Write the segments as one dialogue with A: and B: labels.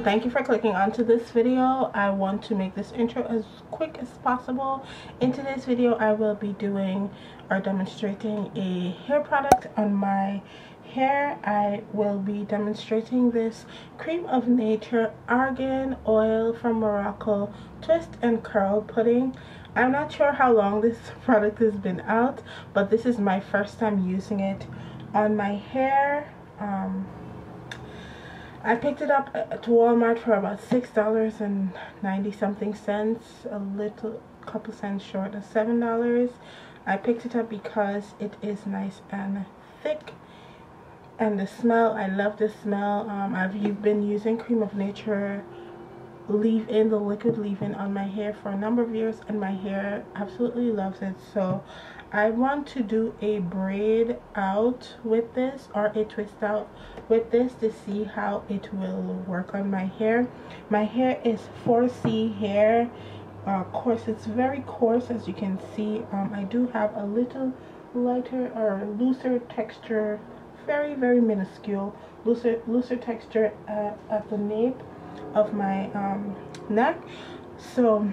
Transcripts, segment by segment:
A: everyone, thank you for clicking onto this video. I want to make this intro as quick as possible. In today's video I will be doing or demonstrating a hair product on my hair. I will be demonstrating this Cream of Nature Argan Oil from Morocco Twist and Curl Pudding. I'm not sure how long this product has been out, but this is my first time using it on my hair. I picked it up at Walmart for about $6.90 something cents, a couple cents short of $7. I picked it up because it is nice and thick, and the smell, I love the smell. I've been using Cream of Nature leave-in, the liquid leave-in, on my hair for a number of years, and my hair absolutely loves it. So I want to do a braid out with this, or a twist out with this, to see how it will work on my hair. My hair is 4C hair, coarse. It's very coarse, as you can see. I do have a little lighter or looser texture, very minuscule looser texture at the nape of my neck. So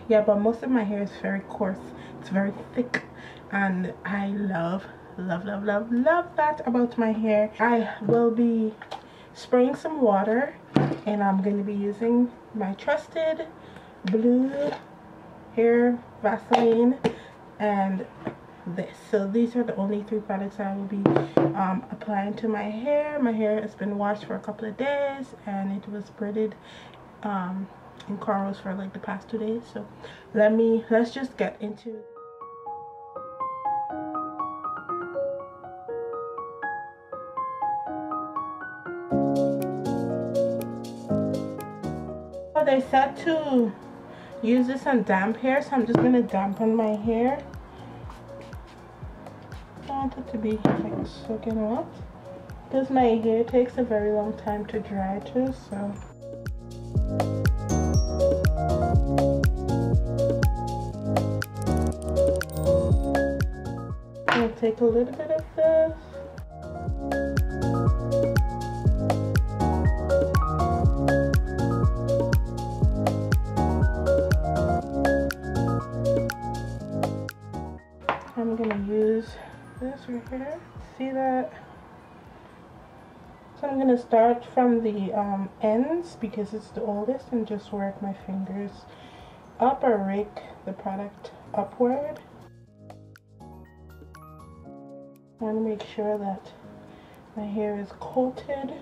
A: yeah, but most of my hair is very coarse. It's very thick, and I love that about my hair. I will be spraying some water, and I'm going to be using my trusted blue hair Vaseline and this. So these are the only three products I will be applying to my hair. My hair has been washed for a couple of days, and it was braided in cornrows for like the past 2 days. So let's just get into it. So they said to use this on damp hair, so I'm just going to dampen my hair. I want it to be like soaking wet, because my hair takes a very long time to dry too. So I'll take a little bit of this. I'm gonna use this right here. See that? So I'm gonna start from the ends, because it's the oldest, and just work my fingers up or rake the product upward. I want to make sure that my hair is coated.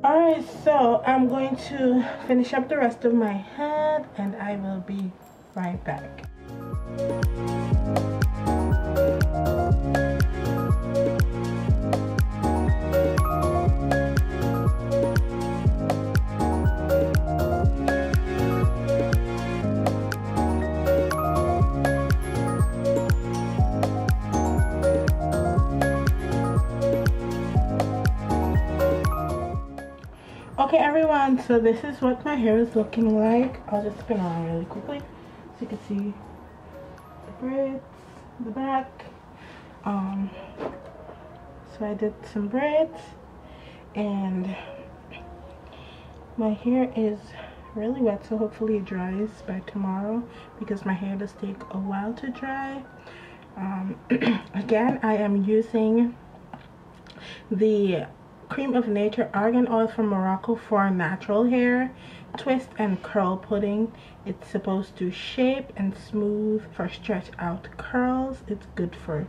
A: Alright, so I'm going to finish up the rest of my head, and I will be right back. Okay everyone, so this is what my hair is looking like. I'll just spin around really quickly so you can see the braids, the back. So I did some braids, and my hair is really wet, so hopefully it dries by tomorrow, because my hair does take a while to dry. Again, I am using the Cream of Nature Argan Oil from Morocco for natural hair twist and curl pudding. It's supposed to shape and smooth for stretch out curls. It's good for,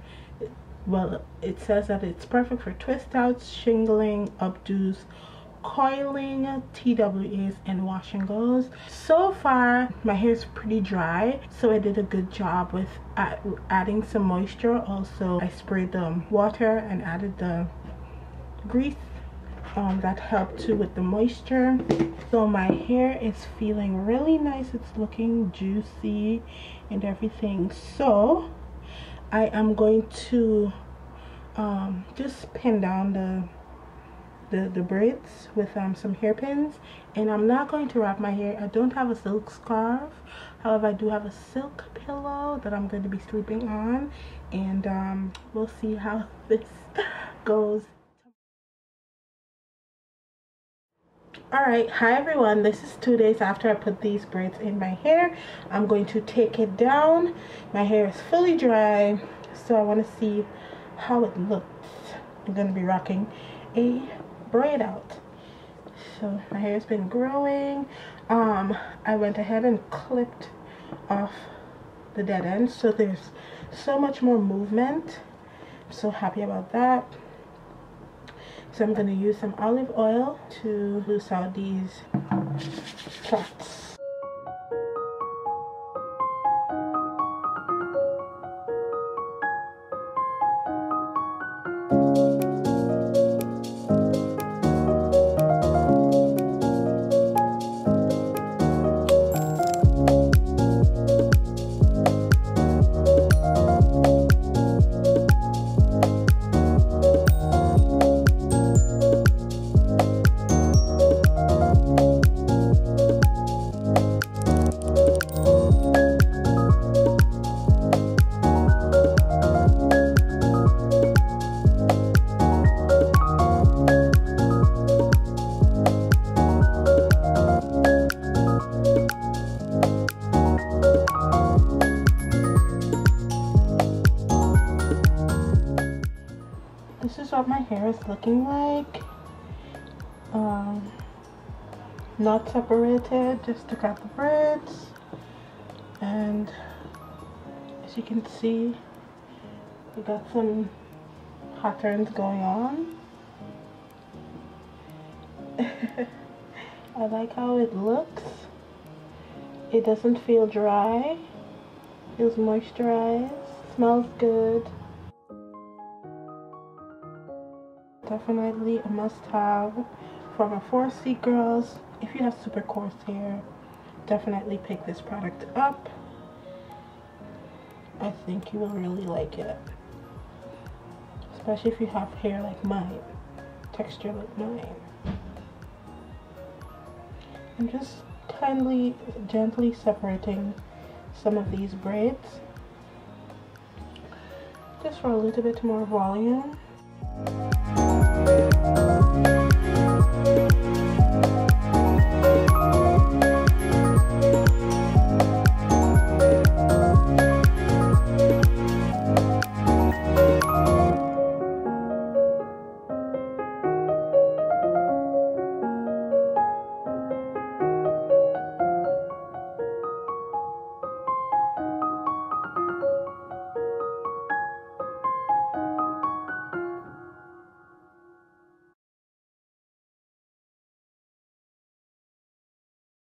A: well, it says that it's perfect for twist outs, shingling, updos, coiling, TWAs, and wash and goes. So far my hair is pretty dry, so I did a good job with adding some moisture. Also, I sprayed the water and added the grease that helped too with the moisture. So my hair is feeling really nice. It's looking juicy and everything. So I am going to just pin down the braids with some hairpins, and I'm not going to wrap my hair. I don't have a silk scarf, however I do have a silk pillow that I'm going to be sleeping on, and we'll see how this goes. Alright, hi everyone, this is 2 days after I put these braids in my hair. I'm going to take it down. My hair is fully dry, so I want to see how it looks. I'm going to be rocking a braid out. So my hair has been growing. I went ahead and clipped off the dead end, so there's so much more movement. I'm so happy about that. So I'm going to use some olive oil to loose out these plaits. This is what my hair is looking like. Not separated, just took out the braids, and as you can see, we got some patterns going on. I like how it looks. It doesn't feel dry, feels moisturized, smells good. Definitely a must-have for my 4C girls. If you have super coarse hair, definitely pick this product up. I think you will really like it, especially if you have hair like mine, texture like mine. I'm just gently separating some of these braids just for a little bit more volume.